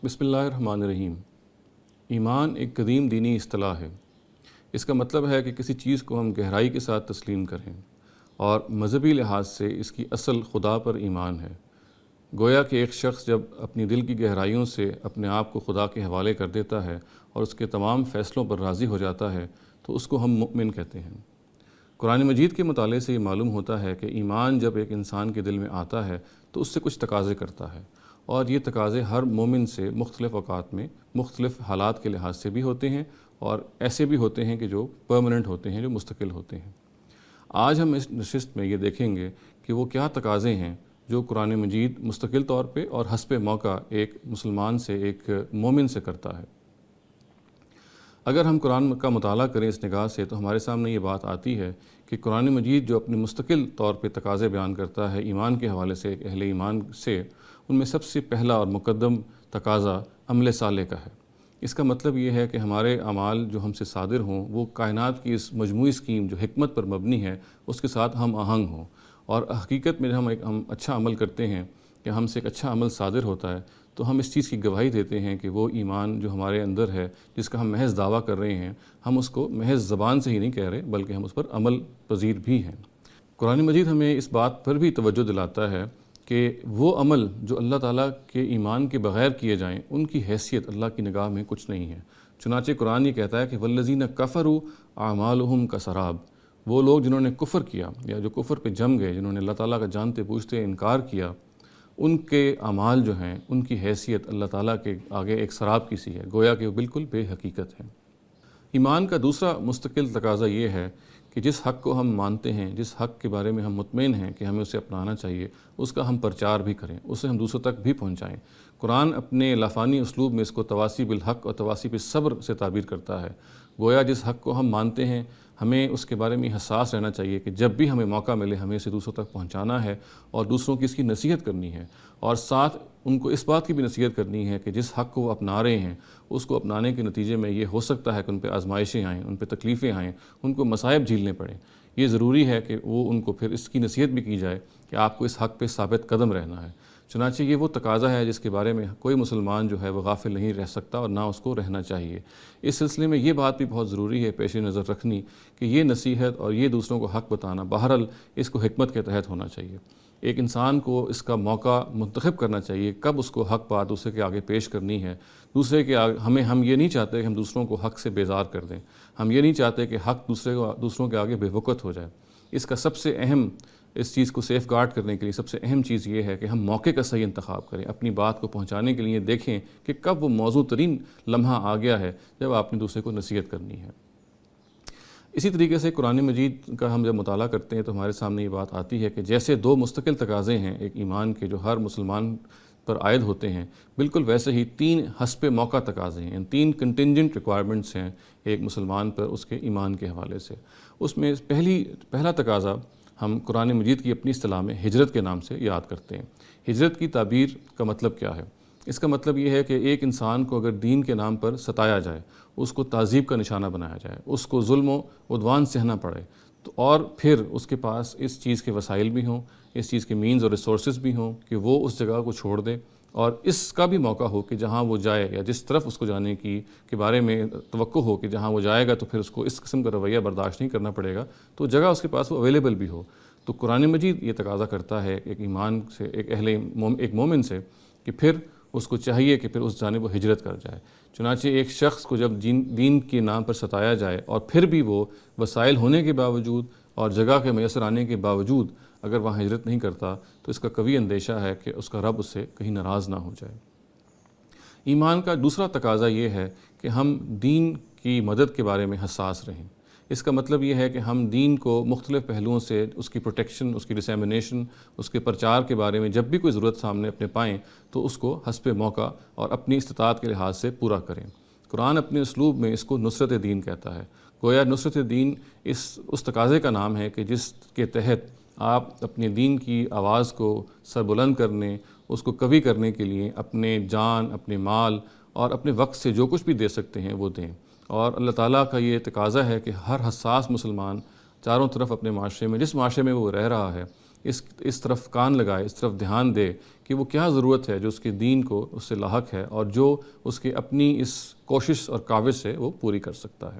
بسم اللہ الرحمن الرحیم۔ ایمان ایک قدیم دینی اصطلاح ہے۔ اس کا مطلب ہے کہ کسی چیز کو ہم گہرائی کے ساتھ تسلیم کریں، اور مذہبی لحاظ سے اس کی اصل خدا پر ایمان ہے۔ گویا کہ ایک شخص جب اپنی دل کی گہرائیوں سے اپنے آپ کو خدا کے حوالے کر دیتا ہے اور اس کے تمام فیصلوں پر راضی ہو جاتا ہے تو اس کو ہم مؤمن کہتے ہیں۔ قرآن مجید کے مطالعے سے یہ معلوم ہوتا ہے کہ ایمان جب ایک انسان کے دل میں آتا ہے تو اس سے کچھ تقاضے کرتا ہے، اور یہ تقاضے ہر مومن سے مختلف اوقات میں مختلف حالات کے لحاظ سے بھی ہوتے ہیں، اور ایسے بھی ہوتے ہیں کہ جو پرماننٹ ہوتے ہیں، جو مستقل ہوتے ہیں۔ آج ہم اس نشست میں یہ دیکھیں گے کہ وہ کیا تقاضے ہیں جو قرآن مجید مستقل طور پہ اور حسب موقع ایک مسلمان سے، ایک مومن سے کرتا ہے۔ اگر ہم قرآن کا مطالعہ کریں اس نگاہ سے تو ہمارے سامنے یہ بات آتی ہے کہ قرآن مجید جو اپنے مستقل طور پہ تقاضے بیان کرتا ہے ایمان کے حوالے سے ایک اہل ایمان سے، ان میں سب سے پہلا اور مقدم تقاضا عمل صالح کا ہے۔ اس کا مطلب یہ ہے کہ ہمارے اعمال جو ہم سے صادر ہوں وہ کائنات کی اس مجموعی اسکیم جو حکمت پر مبنی ہے اس کے ساتھ ہم آہنگ ہوں، اور حقیقت میں ہم اچھا عمل کرتے ہیں کہ ہم سے ایک اچھا عمل صادر ہوتا ہے تو ہم اس چیز کی گواہی دیتے ہیں کہ وہ ایمان جو ہمارے اندر ہے، جس کا ہم محض دعویٰ کر رہے ہیں، ہم اس کو محض زبان سے ہی نہیں کہہ رہے بلکہ ہم اس پر عمل پذیر بھی ہیں۔ قرآن مجید ہمیں اس بات پر بھی توجہ دلاتا ہے کہ وہ عمل جو اللہ تعالیٰ کے ایمان کے بغیر کیے جائیں ان کی حیثیت اللہ کی نگاہ میں کچھ نہیں ہے۔ چنانچہ قرآن یہ کہتا ہے کہ والذین کفروا اعمالهم کسراب، وہ لوگ جنہوں نے کفر کیا یا جو کفر پہ جم گئے، جنہوں نے اللہ تعالیٰ کا جانتے بوجھتے انکار کیا، ان کے اعمال جو ہیں ان کی حیثیت اللہ تعالیٰ کے آگے ایک سراب کی سی ہے، گویا کہ وہ بالکل بے حقیقت ہے۔ ایمان کا دوسرا مستقل تقاضا یہ ہے کہ جس حق کو ہم مانتے ہیں، جس حق کے بارے میں ہم مطمئن ہیں کہ ہمیں اسے اپنانا چاہیے، اس کا ہم پرچار بھی کریں، اسے ہم دوسروں تک بھی پہنچائیں۔ قرآن اپنے لافانی اسلوب میں اس کو تواصی بالحق اور تواصی بالصبر سے تعبیر کرتا ہے۔ گویا جس حق کو ہم مانتے ہیں ہمیں اس کے بارے میں حساس رہنا چاہیے کہ جب بھی ہمیں موقع ملے ہمیں اسے دوسروں تک پہنچانا ہے اور دوسروں کی اس کی نصیحت کرنی ہے، اور ساتھ ان کو اس بات کی بھی نصیحت کرنی ہے کہ جس حق کو وہ اپنا رہے ہیں اس کو اپنانے کے نتیجے میں یہ ہو سکتا ہے کہ ان پہ آزمائشیں آئیں، ان پہ تکلیفیں آئیں، ان کو مصائب جھیلنے پڑیں۔ یہ ضروری ہے کہ وہ ان کو پھر اس کی نصیحت بھی کی جائے کہ آپ کو اس حق پہ ثابت قدم رہنا ہے۔ چنانچہ یہ وہ تقاضا ہے جس کے بارے میں کوئی مسلمان جو ہے وہ غافل نہیں رہ سکتا اور نہ اس کو رہنا چاہیے۔ اس سلسلے میں یہ بات بھی بہت ضروری ہے پیش نظر رکھنی کہ یہ نصیحت اور یہ دوسروں کو حق بتانا بہرحال اس کو حکمت کے تحت ہونا چاہیے۔ ایک انسان کو اس کا موقع منتخب کرنا چاہیے کب اس کو حق بات دوسرے کے آگے پیش کرنی ہے۔ دوسرے کے آگے ہم یہ نہیں چاہتے کہ ہم دوسروں کو حق سے بیزار کر دیں، ہم یہ نہیں چاہتے کہ حق دوسروں کے آگے بے وقت ہو جائے۔ اس کا سب سے اہم، اس چیز کو سیف گارڈ کرنے کے لیے سب سے اہم چیز یہ ہے کہ ہم موقع کا صحیح انتخاب کریں، اپنی بات کو پہنچانے کے لیے دیکھیں کہ کب وہ موزوں ترین لمحہ آ گیا ہے جب آپ نے دوسرے کو نصیحت کرنی ہے۔ اسی طریقے سے قرآن مجید کا ہم جب مطالعہ کرتے ہیں تو ہمارے سامنے یہ بات آتی ہے کہ جیسے دو مستقل تقاضے ہیں ایک ایمان کے جو ہر مسلمان پر عائد ہوتے ہیں، بالکل ویسے ہی تین حسب موقع تقاضے ہیں، تین کنٹینجنٹ ریکوائرمنٹس ہیں ایک مسلمان پر اس کے ایمان کے حوالے سے۔ اس میں پہلا تقاضا ہم قرآن مجید کی اپنی اصطلاح میں ہجرت کے نام سے یاد کرتے ہیں۔ ہجرت کی تعبیر کا مطلب کیا ہے؟ اس کا مطلب یہ ہے کہ ایک انسان کو اگر دین کے نام پر ستایا جائے، اس کو تعذیب کا نشانہ بنایا جائے، اس کو ظلم و عدوان سہنا پڑے، تو اور پھر اس کے پاس اس چیز کے وسائل بھی ہوں، اس چیز کے مینز اور ریسورسز بھی ہوں کہ وہ اس جگہ کو چھوڑ دے، اور اس کا بھی موقع ہو کہ جہاں وہ جائے یا جس طرف اس کو جانے کے بارے میں توقع ہو کہ جہاں وہ جائے گا تو پھر اس کو اس قسم کا رویہ برداشت نہیں کرنا پڑے گا، تو جگہ اس کے پاس وہ اویلیبل بھی ہو۔ تو قرآن مجید یہ تقاضا کرتا ہے ایک ایمان سے، ایک مومن سے، کہ پھر اس کو چاہیے کہ پھر اس جانب وہ ہجرت کر جائے۔ چنانچہ ایک شخص کو جب دین کے نام پر ستایا جائے اور پھر بھی وہ وسائل ہونے کے باوجود اور جگہ کے میسر آنے کے باوجود اگر وہاں ہجرت نہیں کرتا تو اس کا قوی اندیشہ ہے کہ اس کا رب اس سے کہیں ناراض نہ ہو جائے۔ ایمان کا دوسرا تقاضا یہ ہے کہ ہم دین کی مدد کے بارے میں حساس رہیں۔ اس کا مطلب یہ ہے کہ ہم دین کو مختلف پہلوؤں سے، اس کی پروٹیکشن، اس کی ڈسیمنیشن، اس کے پرچار کے بارے میں جب بھی کوئی ضرورت سامنے اپنے پائیں تو اس کو حسب موقع اور اپنی استطاعت کے لحاظ سے پورا کریں۔ قرآن اپنے اسلوب میں اس کو نصرت دین کہتا ہے۔ گویا نصرت دین اس تقاضے کا نام ہے کہ جس کے تحت آپ اپنے دین کی آواز کو سر بلند کرنے، اس کو قوی کرنے کے لیے اپنے جان، اپنے مال اور اپنے وقت سے جو کچھ بھی دے سکتے ہیں وہ دیں۔ اور اللہ تعالیٰ کا یہ تقاضا ہے کہ ہر حساس مسلمان چاروں طرف اپنے معاشرے میں، جس معاشرے میں وہ رہ رہا ہے، اس طرف کان لگائے، اس طرف دھیان دے کہ وہ کیا ضرورت ہے جو اس کے دین کو اس سے لاحق ہے اور جو اس کے اپنی اس کوشش اور کاوش سے وہ پوری کر سکتا ہے۔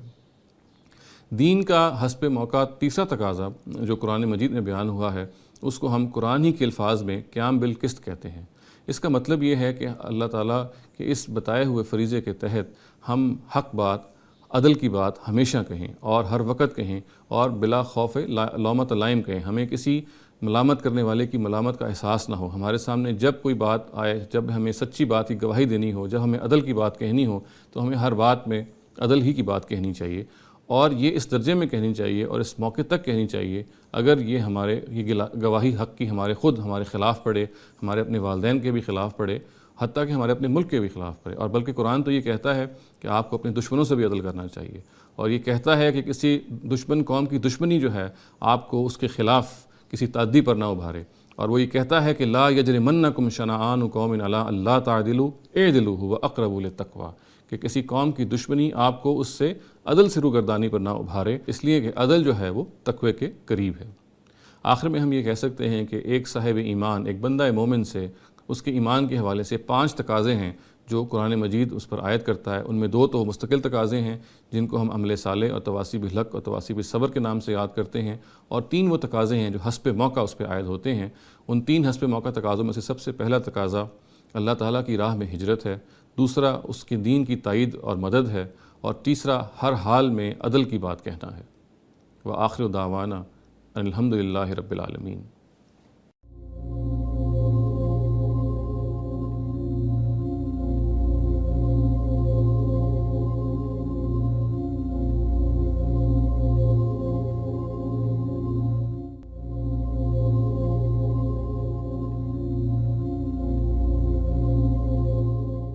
دین کا حسب موقع تیسرا تقاضا جو قرآن مجید میں بیان ہوا ہے، اس کو ہم قرآن ہی کے الفاظ میں قیام بالقسط کہتے ہیں۔ اس کا مطلب یہ ہے کہ اللہ تعالیٰ کے اس بتائے ہوئے فریضے کے تحت ہم حق بات، عدل کی بات ہمیشہ کہیں اور ہر وقت کہیں اور بلا خوف لومۃ لائم کہیں۔ ہمیں کسی ملامت کرنے والے کی ملامت کا احساس نہ ہو۔ ہمارے سامنے جب کوئی بات آئے، جب ہمیں سچی بات کی گواہی دینی ہو، جب ہمیں عدل کی بات کہنی ہو، تو ہمیں ہر بات میں عدل ہی کی بات کہنی چاہیے، اور یہ اس درجے میں کہنی چاہیے اور اس موقع تک کہنی چاہیے اگر یہ گواہی حق کی ہمارے خلاف پڑے، ہمارے اپنے والدین کے بھی خلاف پڑے، حتیٰ کہ ہمارے اپنے ملک کے بھی خلاف پڑے۔ اور بلکہ قرآن تو یہ کہتا ہے کہ آپ کو اپنے دشمنوں سے بھی عدل کرنا چاہیے، اور یہ کہتا ہے کہ کسی دشمن قوم کی دشمنی جو ہے آپ کو اس کے خلاف کسی تعدی پر نہ ابھارے، اور وہ یہ کہتا ہے کہ لا یجرمنکم شنآن قوم علی الا تعدلوا اعدلوا هو اقرب للتقوی، کہ کسی قوم کی دشمنی آپ کو اس سے عدل سے روگردانی پر نہ ابھارے، اس لیے کہ عدل جو ہے وہ تقوی کے قریب ہے۔ آخر میں ہم یہ کہہ سکتے ہیں کہ ایک صاحب ایمان، ایک بندہ مومن سے اس کے ایمان کے حوالے سے 5 تقاضے ہیں جو قرآن مجید اس پر عائد کرتا ہے۔ ان میں 2 تو مستقل تقاضے ہیں جن کو ہم عمل صالح اور تواصی بالحق اور تواصی بالصبر کے نام سے یاد کرتے ہیں، اور 3 وہ تقاضے ہیں جو حسب موقع اس پہ عائد ہوتے ہیں۔ ان 3 حسب موقع تقاضوں میں سے سب سے پہلا تقاضا اللہ تعالیٰ کی راہ میں ہجرت ہے، دوسرا اس کے دین کی تائید اور مدد ہے، اور تیسرا ہر حال میں عدل کی بات کہنا ہے۔ وآخر دعوانا ان الحمد للہ رب العالمین۔